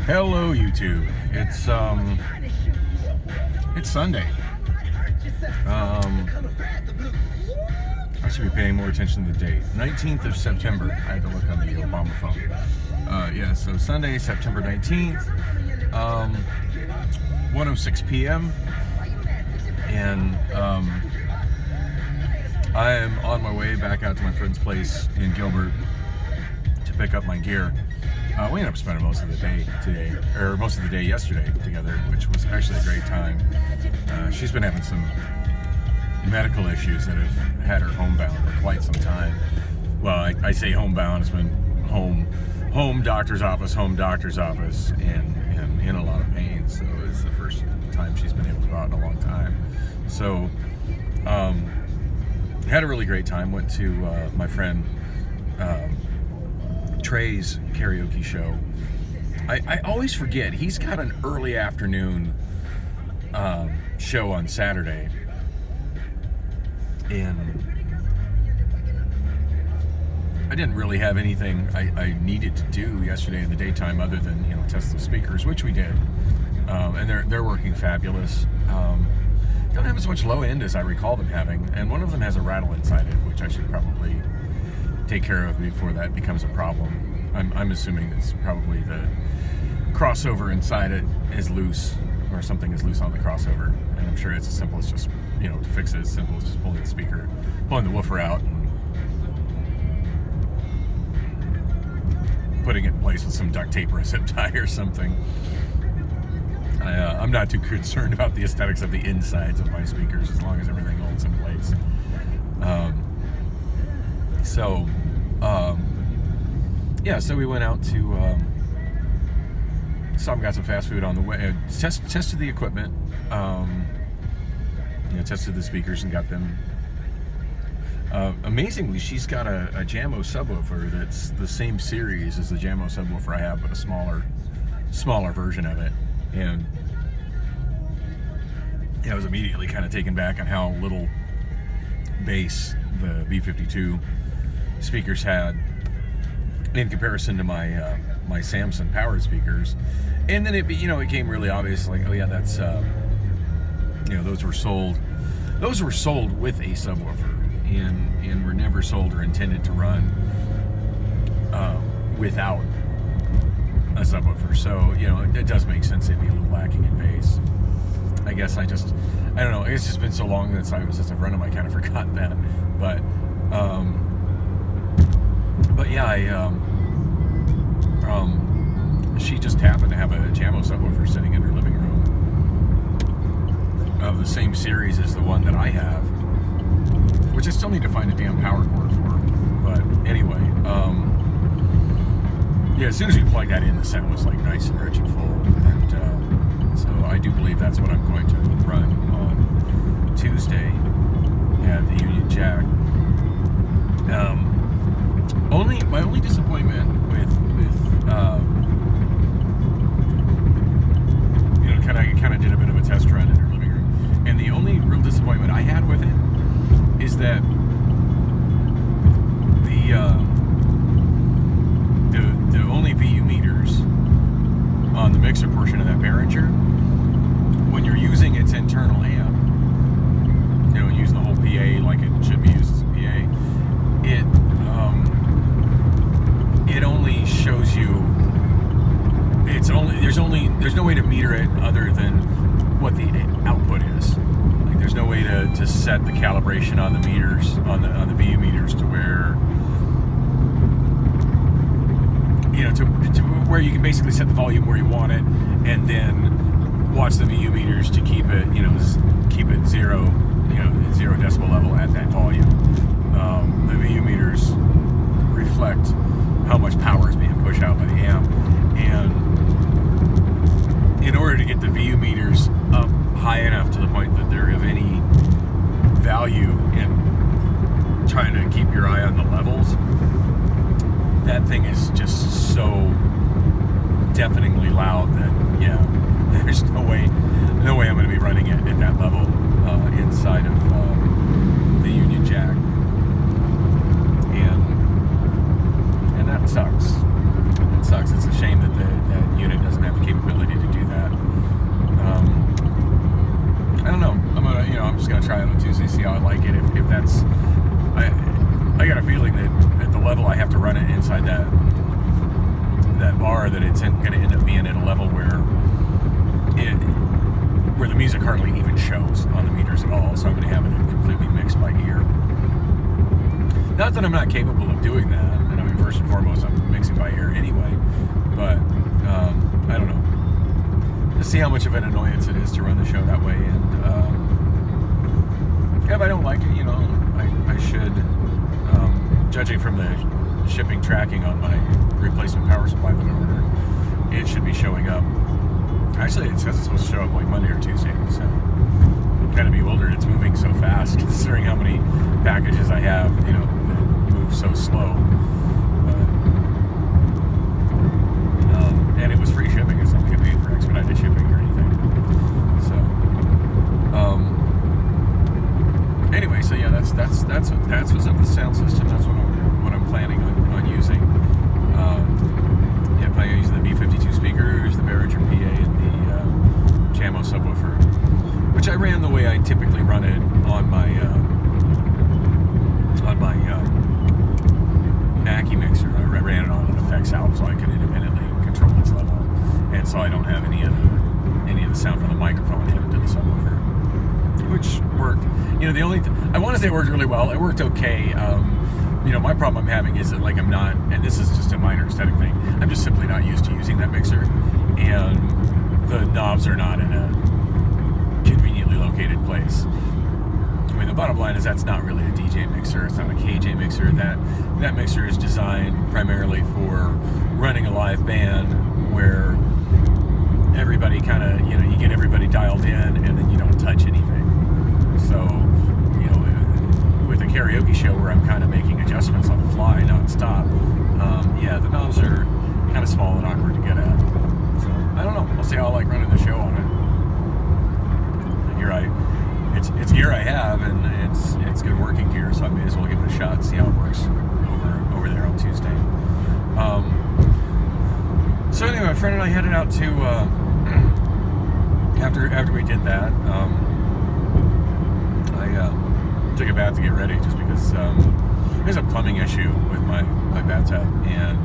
Hello, YouTube. It's Sunday. I should be paying more attention to the date. 19th of September. I had to look on the Obama phone. So Sunday, September 19th, 1:06 p.m. And I am on my way back out to my friend's place in Gilbert to pick up my gear. We ended up spending most of the day today, or most of the day yesterday together, which was actually a great time. She's been having some medical issues that have had her homebound for quite some time. Well, I say homebound, it's been home doctor's office, and in a lot of pain. So it's the first time she's been able to go out in a long time. So had a really great time. Went to my friend Trey's karaoke show. I always forget, he's got an early afternoon show on Saturday, and I didn't really have anything I needed to do yesterday in the daytime other than test the speakers, which we did, and they're working fabulous. Don't have as much low end as I recall them having, and one of them has a rattle inside it, which I should probably take care of before that becomes a problem. I'm assuming it's probably the crossover inside it is loose, or something is loose on the crossover, and I'm sure it's as simple as just, to fix it, as simple as just pulling the woofer out and putting it in place with some duct tape or a zip tie or something. I'm not too concerned about the aesthetics of the insides of my speakers as long as everything holds in place. So we went out to got some fast food on the way. Tested the equipment, tested the speakers and got them. Amazingly, she's got a Jamo subwoofer that's the same series as the Jamo subwoofer I have, but a smaller version of it. And I was immediately kind of taken back on how little bass the B52 speakers had in comparison to my my Samson powered speakers. And then it became really obvious, like, oh yeah, that's those were sold with a subwoofer, and were never sold or intended to run without a subwoofer. So it does make sense they'd be a little lacking in bass. I guess I don't know. It's just been so long since I've run them, I kind of forgot that. But yeah, she just happened to have a Jamo subwoofer sitting in her living room of the same series as the one that I have, which I still need to find a damn power cord for. But anyway, as soon as you plug that in, the sound was like nice and rich and full, and so I do believe that's what I'm going to run on Tuesday at the Union Jack. My only disappointment with kind of did a bit of a test run in her living room, and the only real disappointment I had with it is that the only VU meters on the mixer portion of that Behringer, when you're using its internal amp, using the whole PA like it should be used as a PA, it only shows you, there's no way to meter it other than what the output is. Like, there's no way to set the calibration on the meters, on the VU meters, to where to where you can basically set the volume where you want it, and then watch the VU meters to keep it zero decibel level at that volume. The VU meters reflect how much power is being pushed out by the amp, and in order to get the VU meters up high enough to the point that they're of any value in trying to keep your eye on the levels, that thing is just so deafeningly loud that there's no way I'm going to be running it at that level inside of the Union Jack, and that sucks. It sucks. It's a shame that that unit doesn't have a are that it's going to end up being at a level where the music hardly even shows on the meters at all. So I'm going to have it completely mixed by ear. Not that I'm not capable of doing that. And I mean, first and foremost, I'm mixing by ear anyway. But I don't know. To see how much of an annoyance it is to run the show that way, and if I don't like it, I should, judging from the shipping tracking on my replacement power supply that I ordered, it should be showing up. Actually, it says it's supposed to show up like Monday or Tuesday, so I'm kind of bewildered. It's moving so fast, considering how many packages I have, that move so slow. And it was free shipping. It's not going to be for expedited shipping or anything. So, anyway, so yeah, that's what's up with the sound system. That's what I'm planning on using. Planning on using the B52 speakers, the Behringer PA, and the Jamo subwoofer, which I ran the way I typically run it on my Mackie mixer. I ran it on an effects alp so I could independently control its level, and so I don't have any of the sound from the microphone headed to the subwoofer, which worked. The only I want to say it worked really well. It worked okay. My problem I'm having is that I'm not, and this is just a minor aesthetic thing, I'm just simply not used to using that mixer, and the knobs are not in a conveniently located place. I mean, the bottom line is that's not really a DJ mixer. It's not a KJ mixer. That mixer is designed primarily for running a live band where everybody kind of, you get everybody dialed in and then you don't touch anything. So, with a karaoke show where I'm kind of making adjustments on the fly, non-stop, the knobs are kind of small and awkward to get at. So, I don't know. We'll see how I like running the show on it. It's gear I have, and it's good working gear, so I may as well give it a shot and see how it works over there on Tuesday. So anyway, my friend and I headed out to after we did that. I took a bath to get ready, just because there's a plumbing issue with my bathtub, and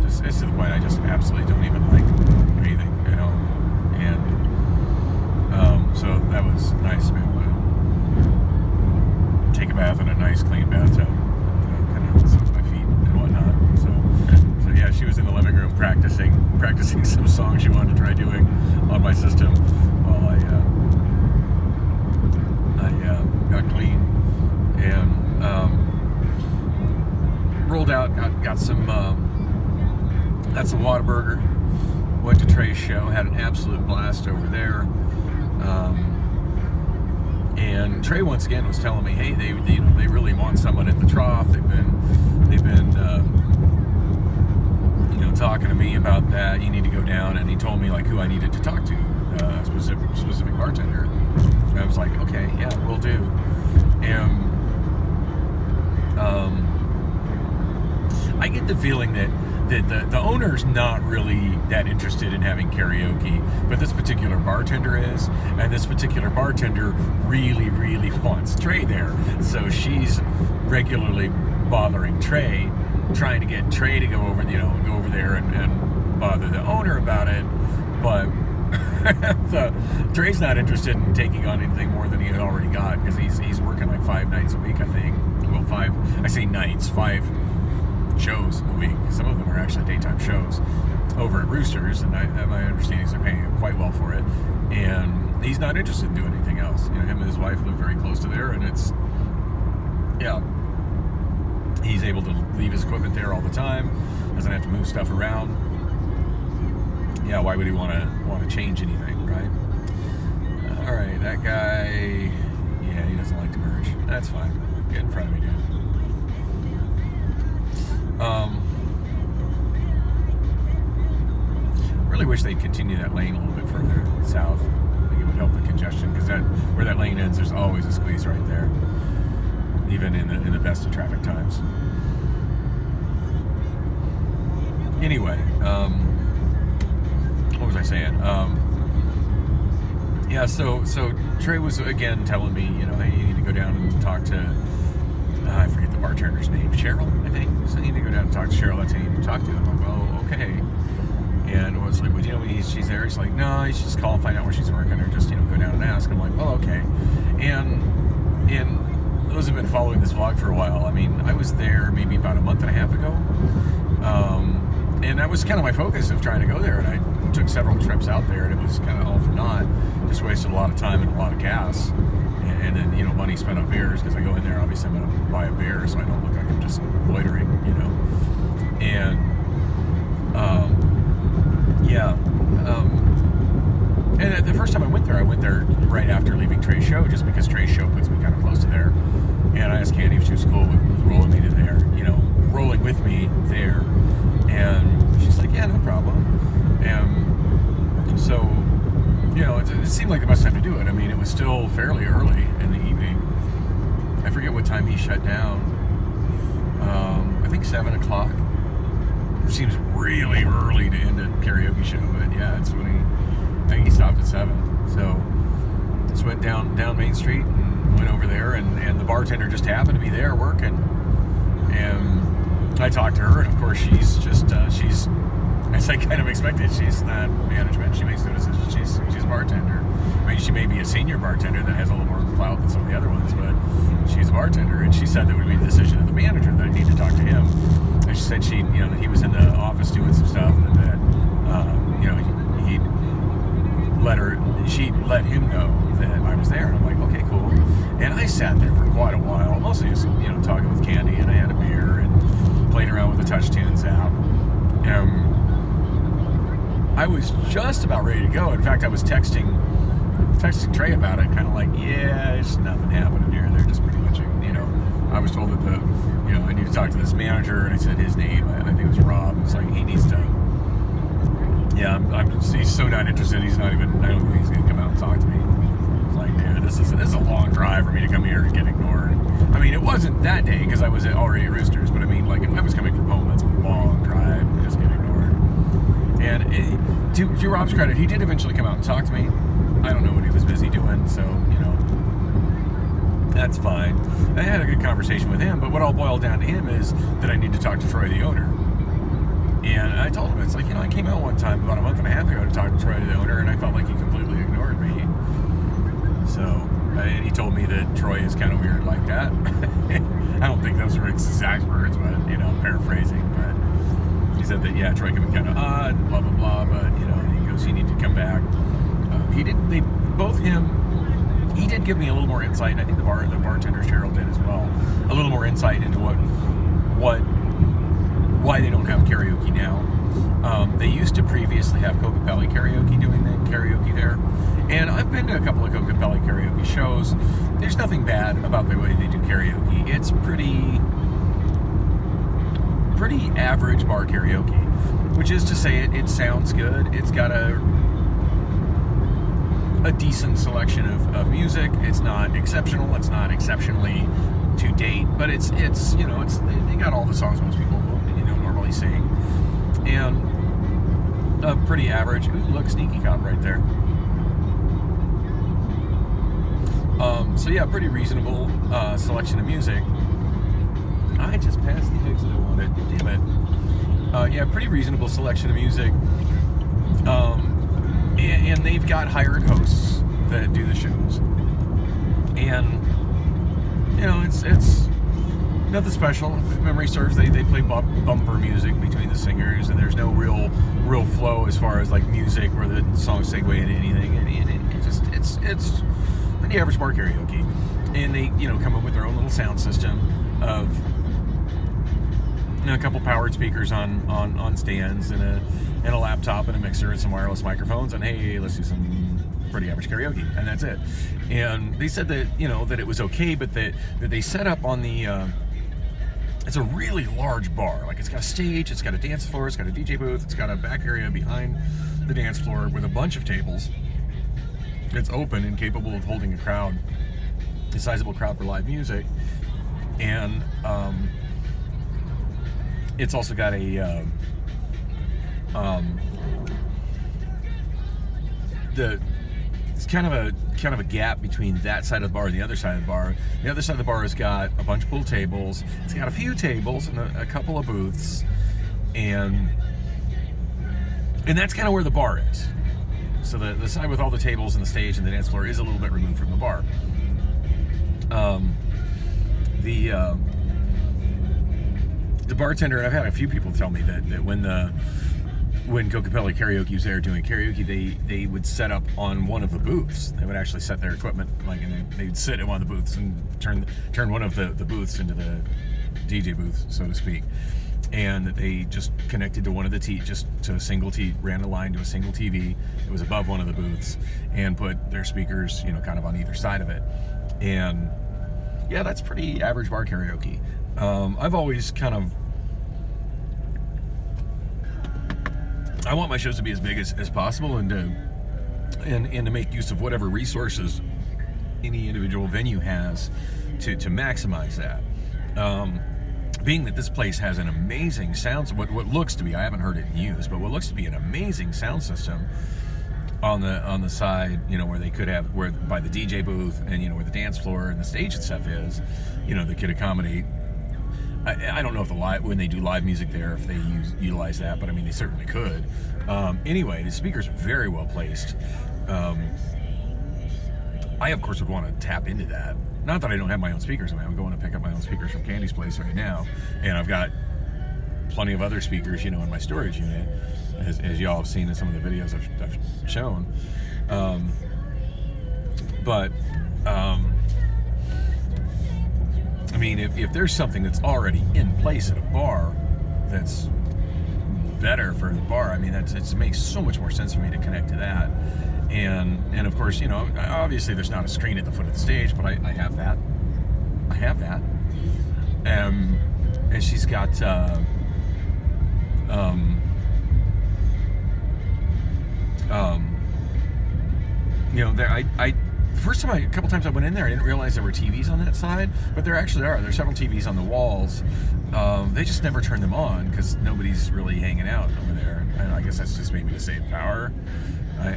it's to the point I just absolutely don't even like breathing, and so that was nice to be able to take a bath in a nice clean bathtub, kind of soak my feet and whatnot. So yeah, she was in the living room practicing some songs she wanted to try doing on my system while I got clean and rolled out, got some Whataburger. Went to Trey's show, had an absolute blast over there. And Trey once again was telling me, hey, they really want someone at the Trough. They've been talking to me about that. You need to go down, and he told me who I needed to talk to, a specific bartender. And I was like, okay, yeah, we'll do. And I get the feeling that the owner's not really that interested in having karaoke, but this particular bartender is, and this particular bartender really, really wants Trey there. So she's regularly bothering Trey, trying to get Trey to go over there and bother the owner about it. But Trey's not interested in taking on anything more than he had already got, because he's working 5 nights a week, I think. Well, 5 shows a week. Some of them are actually daytime shows over at Roosters, and my understanding is they're paying him quite well for it. And he's not interested in doing anything else. Him and his wife live very close to there, and he's able to leave his equipment there all the time. Doesn't have to move stuff around. Yeah, why would he want to change anything, right? All right, that guy. Yeah, he doesn't like to merge. That's fine. Get in front of me, dude. Really wish they'd continue that lane a little bit further south. I think it would help the congestion, because where that lane ends, there's always a squeeze right there, even in the best of traffic times. Anyway, what was I saying? So Trey was again telling me, hey, you need to go down and talk to I forget the bartender's name, Cheryl, I think. So you need to go down and talk to Cheryl. That's who you need to talk to. I'm like, oh, okay. And I was like, well, you know, when she's there, he's like, no, you should just call and find out where she's working, or just, you know, go down and ask. I'm like, oh, okay. And those have been following this vlog for a while. I mean, I was there maybe about a month and a half ago. And that was kind of my focus of trying to go there. And I took several trips out there, and it was kind of all for naught. Just wasted a lot of time and a lot of gas. And then, you know, money spent on beers, because I go in there, obviously I'm going to buy a beer so I don't look like I'm just loitering, you know. And, and the first time I went there right after leaving Trey's show, just because Trey's show puts me kind of close to there. And I asked Candy if she was cool with rolling me to there, you know, rolling with me there. And she's like, yeah, no problem. And so, you know, it seemed like the best time to do it. I mean, it was still fairly early in the evening. I forget what time he shut down. I think 7 o'clock. It seems really early to end a karaoke show, but yeah, it's when I think he stopped at 7. So just went down Main Street and went over there, and the bartender just happened to be there working. And I talked to her, and of course she's just she's, as I kind of expected, she's not management. She makes no decisions. She's a bartender. I mean, she may be a senior bartender that has a little more clout than some of the other ones, but she's a bartender. And she said that would be the decision of the manager, that I need to talk to him. And she said that he was in the office doing some stuff, and that you know, she let him know that I was there. And I'm like, okay, cool. And I sat there for quite a while, mostly just, you know, talking with Candy, and I had a beer and playing around with the TouchTunes app. I was just about ready to go. In fact, I was texting Trey about it, kind of like, yeah, there's nothing happening here. They're just pretty much, you know, I was told that I need to talk to this manager, and I said his name. I think it was Rob. It's like, he needs to, yeah, he's so not interested. He's not even, I don't think he's going to come out and talk to me. It's like, dude, this is a long drive for me to come here and get ignored. I mean, it wasn't that day, because I was already at Roosters, but I mean, like, if I was coming from home, that's a long drive to just get ignored. And to Rob's credit, he did eventually come out and talk to me. I don't know what he was busy doing, so, you know, that's fine. I had a good conversation with him, but what all boiled down to him is that I need to talk to Troy, the owner. And I told him, it's like, you know, I came out one time about a month and a half ago to talk to Troy, the owner, and I felt like he completely ignored me. So, and he told me that Troy is kind of weird like that. I don't think those were exact words, but, you know, paraphrasing, but he said that, yeah, Troy can be kind of odd, blah, blah, blah, but, you know, he goes, you need to come back. He did give me a little more insight, and I think the bartender Cheryl did as well, a little more insight into why they don't have karaoke now. They used to previously have Kokopelli Karaoke doing the karaoke there, and I've been to a couple of Kokopelli karaoke shows. There's nothing bad about the way they do karaoke. It's pretty average bar karaoke, which is to say it sounds good. It's got a decent selection of music. It's not exceptional. It's not exceptionally to date, but it's you know, they got all the songs most people normally sing, and pretty average. Ooh, look, Sneaky Cop right there. So yeah, pretty reasonable selection of music. I just passed the exit I wanted. Damn it. Yeah, pretty reasonable selection of music. And they've got hired hosts that do the shows. And, you know, it's nothing special. If memory serves, they play bumper music between the singers, and there's no real flow as far as, like, music where the songs segue into anything. And it's pretty average bar karaoke. And they, you know, come up with their own little sound system of, you know, a couple powered speakers on stands, and a laptop and a mixer and some wireless microphones, and hey, let's do some pretty average karaoke, and that's it. And they said that, you know, that it was okay, but that they set up on the it's a really large bar. Like, it's got a stage, it's got a dance floor, it's got a DJ booth, it's got a back area behind the dance floor with a bunch of tables. It's open and capable of holding a sizable crowd for live music. And it's also got a it's kind of a gap between that side of the bar and the other side of the bar. The other side of the bar has got a bunch of pool tables. It's got a few tables and a couple of booths, and that's kind of where the bar is. So the side with all the tables and the stage and the dance floor is a little bit removed from the bar. The bartender, and I've had a few people tell me that when Kokopelli Karaoke was there doing karaoke, they would set up on one of the booths. They would actually set their equipment, and they'd sit in one of the booths and turn one of the booths into the DJ booth, so to speak. And they just connected to one of the just to a single ran a line to a single TV. It was above one of the booths, and put their speakers, kind of on either side of it. And yeah, that's pretty average bar karaoke. I've always I want my shows to be as big as possible, and to make use of whatever resources any individual venue has to maximize that. Being that this place has an amazing sound, what looks to be, I haven't heard it used, but what looks to be an amazing sound system on the side, where they could have, where by the DJ booth and where the dance floor and the stage and stuff is, they could accommodate. I don't know if when they do live music there, if they utilize that, but I mean, they certainly could. Anyway, the speakers are very well placed. I, of course, would want to tap into that. Not that I don't have my own speakers. I mean, I'm going to pick up my own speakers from Candy's place right now, and I've got plenty of other speakers, in my storage unit, as y'all have seen in some of the videos I've shown. I mean, if there's something that's already in place at a bar that's better for the bar, I mean, it makes so much more sense for me to connect to that. And of course, obviously there's not a screen at the foot of the stage, but I have that. And she's got the first time a couple times I went in there, I didn't realize there were TVs on that side, but there actually are. There's several TVs on the walls. They just never turn them on because nobody's really hanging out over there. And I guess that's just maybe to save power.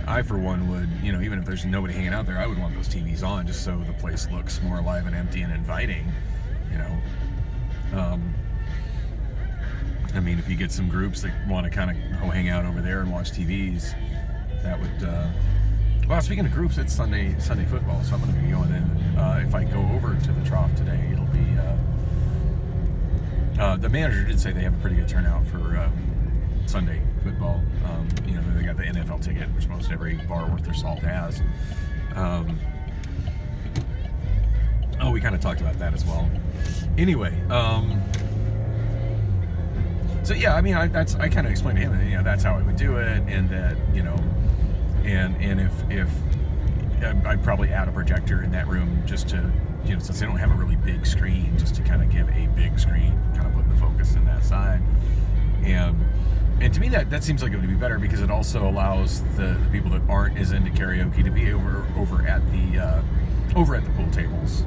I for one would, even if there's nobody hanging out there, I would want those TVs on just so the place looks more alive and empty and inviting, I mean, if you get some groups that want to kind of hang out over there and watch TVs, that would, well, speaking of groups, it's Sunday football, so I'm going to be going in. If I go over to the Trough today, it'll be, the manager did say they have a pretty good turnout for Sunday football. They got the NFL ticket, which most every bar worth their salt has. We kind of talked about that as well. Anyway, so yeah, I mean, I kind of explained to him, that's how I would do it, and that, and if I'd probably add a projector in that room just to, since they don't have a really big screen, just to kind of give a big screen, kind of put the focus in that side. And to me, that seems like it would be better because it also allows the people that aren't as into karaoke to be over at the pool tables,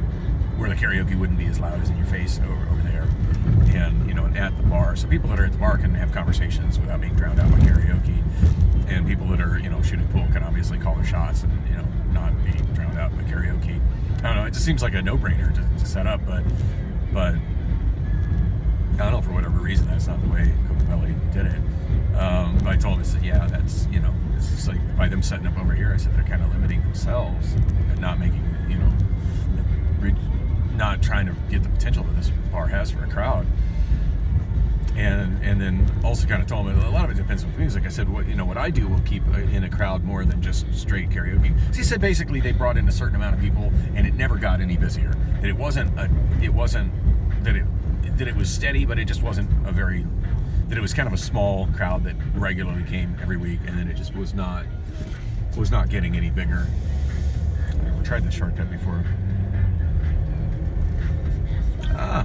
where the karaoke wouldn't be as loud as in your face over there, and at the bar. So people that are at the bar can have conversations without being drowned out by karaoke, and people that are shooting pool can obviously call their shots and not be drowned out by karaoke. I don't know. It just seems like a no-brainer to set up, but I don't know, for whatever reason, that's not the way Kokopelli did it. I told him, I said, yeah, that's, it's just like by them setting up over here, I said they're kind of limiting themselves and not making, not trying to get the potential that this bar has for a crowd. And then also kind of told him a lot of it depends on music. I said, what I do will keep in a crowd more than just straight karaoke. So he said basically they brought in a certain amount of people and it never got any busier. That it wasn't that it was steady, but it just wasn't that it was kind of a small crowd that regularly came every week, and then it just was not getting any bigger. I've never tried this shortcut before.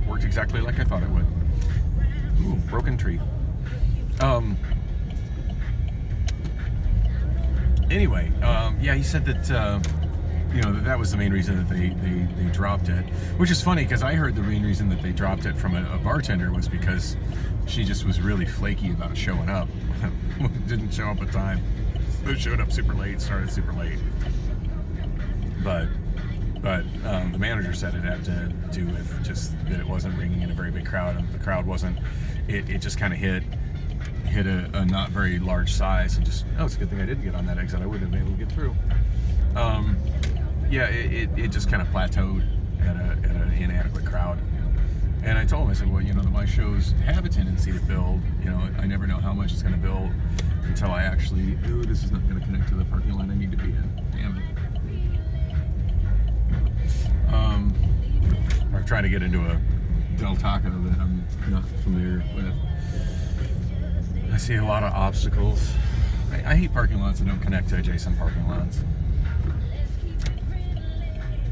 Worked exactly like I thought it would. Ooh, broken tree. Anyway, yeah, he said that that was the main reason that they dropped it, which is funny because I heard the main reason that they dropped it from a bartender was because she just was really flaky about showing up. Didn't show up at time. Showed up super late, started super late. but the manager said it had to do with just that it wasn't bringing in a very big crowd, and the crowd wasn't. It just kind of hit a not very large size, and just it's a good thing I didn't get on that exit. I wouldn't have been able to get through. It just kind of plateaued at an inadequate crowd. And I told him, I said, well, my shows have a tendency to build. I never know how much it's going to build until I actually, this is not going to connect to the parking lot I need to be in. Damn it. Or trying to get into a Del Taco that I'm not familiar with. I see a lot of obstacles. I hate parking lots that don't connect to adjacent parking lots.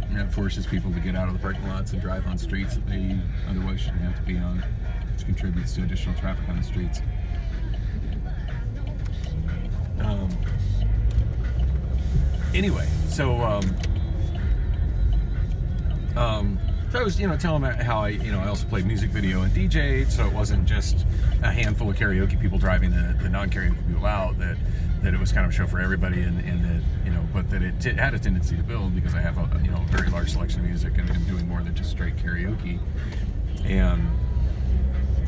And that forces people to get out of the parking lots and drive on streets that they otherwise shouldn't have to be on, which contributes to additional traffic on the streets. Anyway, so I was, telling him how I also played music video and DJ'd, so it wasn't just a handful of karaoke people driving the non-karaoke people out, that it was kind of a show for everybody, and that, but that it had a tendency to build because I have a very large selection of music and I'm doing more than just straight karaoke. And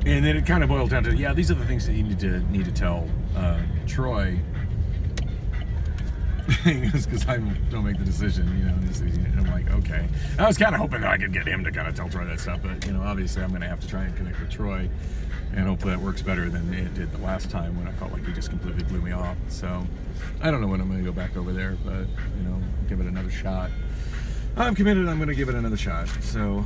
then it kind of boiled down to, these are the things that you need to tell Troy, because I don't make the decision, and I'm like, okay. I was kind of hoping that I could get him to kind of tell Troy that stuff, but obviously I'm going to have to try and connect with Troy, and hopefully that works better than it did the last time when I felt like he just completely blew me off. So I don't know when I'm going to go back over there, but give it another shot. I'm committed. I'm going to give it another shot. So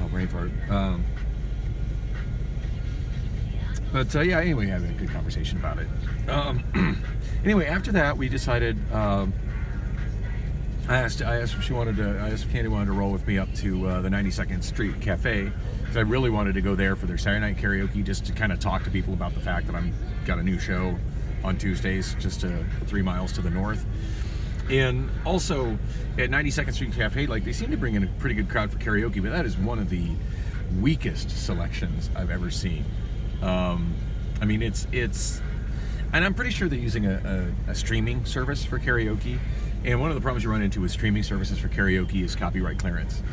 brain fart. Anyway, having a good conversation about it. Anyway, after that, we decided. I asked if Candy wanted to roll with me up to the 92nd Street Cafe, because I really wanted to go there for their Saturday night karaoke, just to kind of talk to people about the fact that I'm got a new show on Tuesdays, just 3 miles to the north. And also at 92nd Street Cafe, they seem to bring in a pretty good crowd for karaoke, but that is one of the weakest selections I've ever seen. It's, and I'm pretty sure they're using a streaming service for karaoke. And one of the problems you run into with streaming services for karaoke is copyright clearance.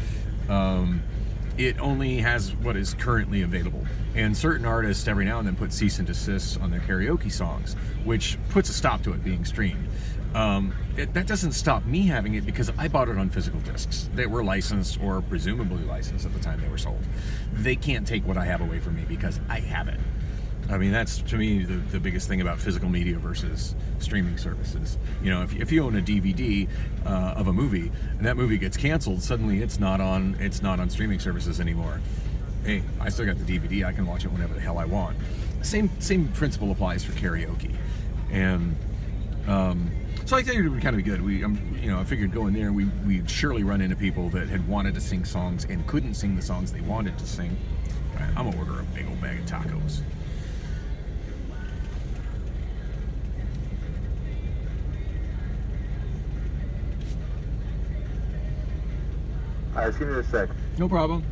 It only has what is currently available. And certain artists every now and then put cease and desist on their karaoke songs, which puts a stop to it being streamed. That doesn't stop me having it, because I bought it on physical discs that were licensed or presumably licensed at the time they were sold. They can't take what I have away from me because I have it. That's, to me, the biggest thing about physical media versus streaming services. If you own a DVD of a movie and that movie gets canceled, suddenly it's not on streaming services anymore. Hey, I still got the DVD. I can watch it whenever the hell I want. Same principle applies for karaoke. And so I figured it would kind of be good. I figured going there, we'd surely run into people that had wanted to sing songs and couldn't sing the songs they wanted to sing. All right, I'm gonna order a big old bag of tacos. All right, just give me a sec. No problem.